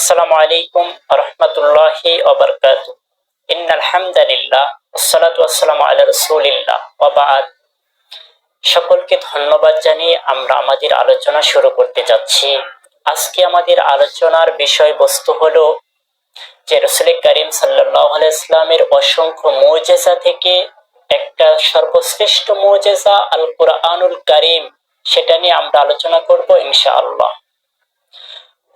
আসসালামু আলাইকুম রহমতুল্লাহি ওয়াবারাকাতুহু। ইন্নাল হামদালিল্লাহ ওয়াসসালাতু ওয়াসসালামু আলা রাসূলিল্লাহ ওয়া বা'দ। সকলকে ধন্যবাদ জানিয়ে আমরা আমাদের আলোচনা শুরু করতে যাচ্ছি। আজকে আমাদের আলোচনার বিষয়বস্তু হলো যে রাসূল করিম সাল্লাল্লাহু আলাইহি ওয়াসাল্লামের অসংখ্য মুজিজা থেকে একটা সর্বশ্রেষ্ঠ মুজিজা আল কুরআনুল কারীম, সেটা নিয়ে আমরা আলোচনা করব ইনশাআল্লাহ।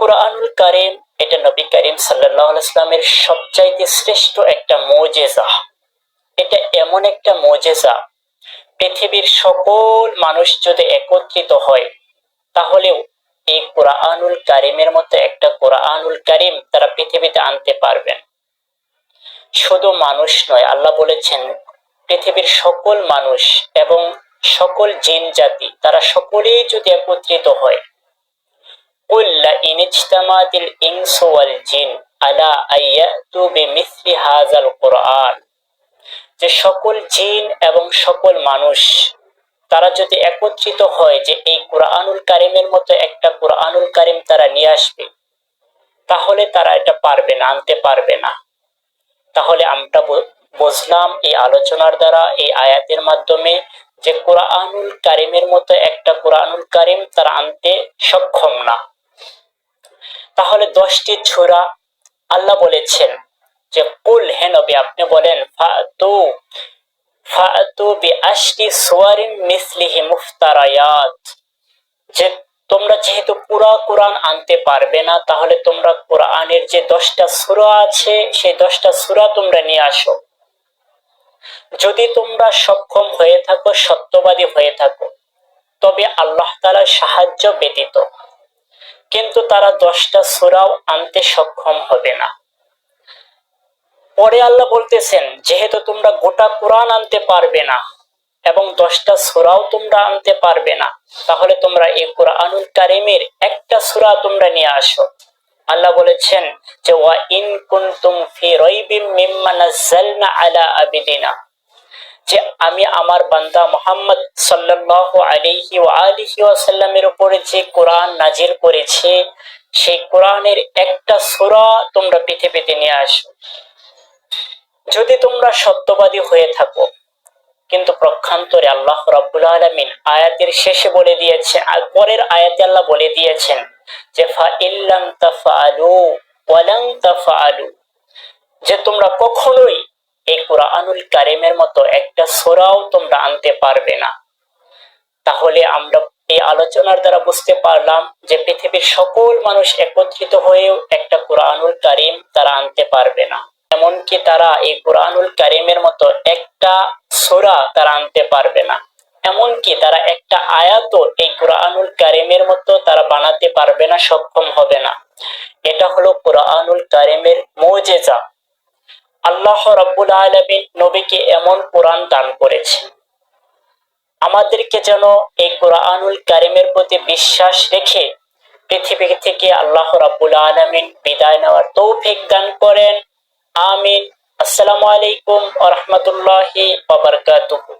কুরআনুল কারীম এটা নবী করিম সাল্লাল্লাহু আলাইহি ওয়াসাল্লামের সবচাইতে শ্রেষ্ঠ একটা মুজিজা। এটা এমন একটা মুজিজা, পৃথিবীর সকল মানুষ যদি একত্রিত হয় তাহলেও এই কুরআনুল কারীমের মতো একটা কুরআনুল কারীম তারা পৃথিবীতে আনতে পারবেন। শুধু মানুষ নয়, আল্লাহ বলেছেন পৃথিবীর সকল মানুষ এবং সকল জিন জাতি তারা সকলেই যদি একত্রিত হয়, قل لئن اجتمعت الإنس والجن على أن يأتوا بمثل هذا القرآن, যে সকল জিন এবং সকল মানুষ তারা যদি একত্রিত হয় যে এই কুরআনুল কারীমের মতো একটা কুরআনুল কারীম তারা নিয়ে আসবে, তাহলে তারা এটা পারবে না, আনতে পারবে না। তাহলে আমরা বুঝলাম এই আলোচনার দ্বারা, এই আয়াতের মাধ্যমে, যে কুরআনুল কারীমের মতো একটা কুরআনুল কারীম তারা আনতে সক্ষম না। তাহলে 10টি সূরা আল্লাহ বলেছেন যে কুল, হে নবী আপনি বলেন, ফাতু বিআশরি সুওয়ারিন মিসলিহি মুফতারায়াত, যে তোমরা যেহেতু পুরা কোরআন আনতে পারবে না, তাহলে তোমরা কোরআনের যে 10টা সূরা আছে সেই 10টা সূরা তোমরা নিয়ে আসো। যদি তোমরা সক্ষম হয়ে থাকো, সত্যবাদী হয়ে থাকো, তবে আল্লাহ তাআলার সাহায্য ব্যতীত। কিন্তু তারা 10টা সূরাও আনতে সক্ষম হবে না। পরে আল্লাহ বলতেছেন, যেহেতু তোমরা গোটা কোরআন আনতে পারবে না এবং 10টা সূরাও তোমরা আনতে পারবে না, তাহলে তোমরা এই কুরআনুল কারীমের একটা সূরা তোমরা নিয়ে আসো। আল্লাহ বলেছেন যে ওয়া ইন কুনতুম ফি রাইবিম মিম্মা নাযালনা আলা আবিদিনা, যে আমি আমার বান্দা মুহাম্মদ সাল্লাল্লাহু আলাইহি ওয়া আলিহি ওয়াসাল্লামের উপরে যে কোরআন নাজিল করেছে, সেই কোরআনের একটা সূরা তোমরা পৃথিবীতে নিয়ে আসো যদি তোমরা সত্যবাদী হয়ে থাকো। কিন্তু পক্ষান্তরে আল্লাহ রাব্বুল আলামিন আয়াতের শেষে বলে দিয়েছেন, আর পরের আয়াতে আল্লাহ বলে দিয়েছেন যে ফা ইল্লাম তাফআলু ওয়া লান তাফআলু, যে তোমরা কখনোই এই কুরআনুল কারীমের মতো একটা সূরাও তোমরা আনতে পারবে না। তাহলে আমরা এই আলোচনার দ্বারা বুঝতে পারলাম যে পৃথিবীর সকল মানুষ একত্রিত হয়েও একটা কুরআনুল কারীম তারা আনতে পারবে না। এমনকি তারা এই কুরআনুল কারীমের মতো একটা সূরা তারা আনতে পারবে না। এমনকি তারা একটা আয়াতও এই কুরআনুল কারীমের মতো তারা বানাতে পারবে না, সক্ষম হবে না। এটা হলো কুরআনুল কারীমের মুজিজা। আল্লাহ রাব্বুল আলামিন নবীকে এমন কোরআন দান করেছেন, আমাদেরকে যেন এই কুরআনুল কারীমের প্রতি বিশ্বাস রেখে পৃথিবী থেকে আল্লাহ রাব্বুল আলামিন বিদায় নেওয়ার তৌফিক দান করেন। আমিন। আসসালামু আলাইকুম ওয়া রাহমাতুল্লাহি ওয়া বারাকাতুহু।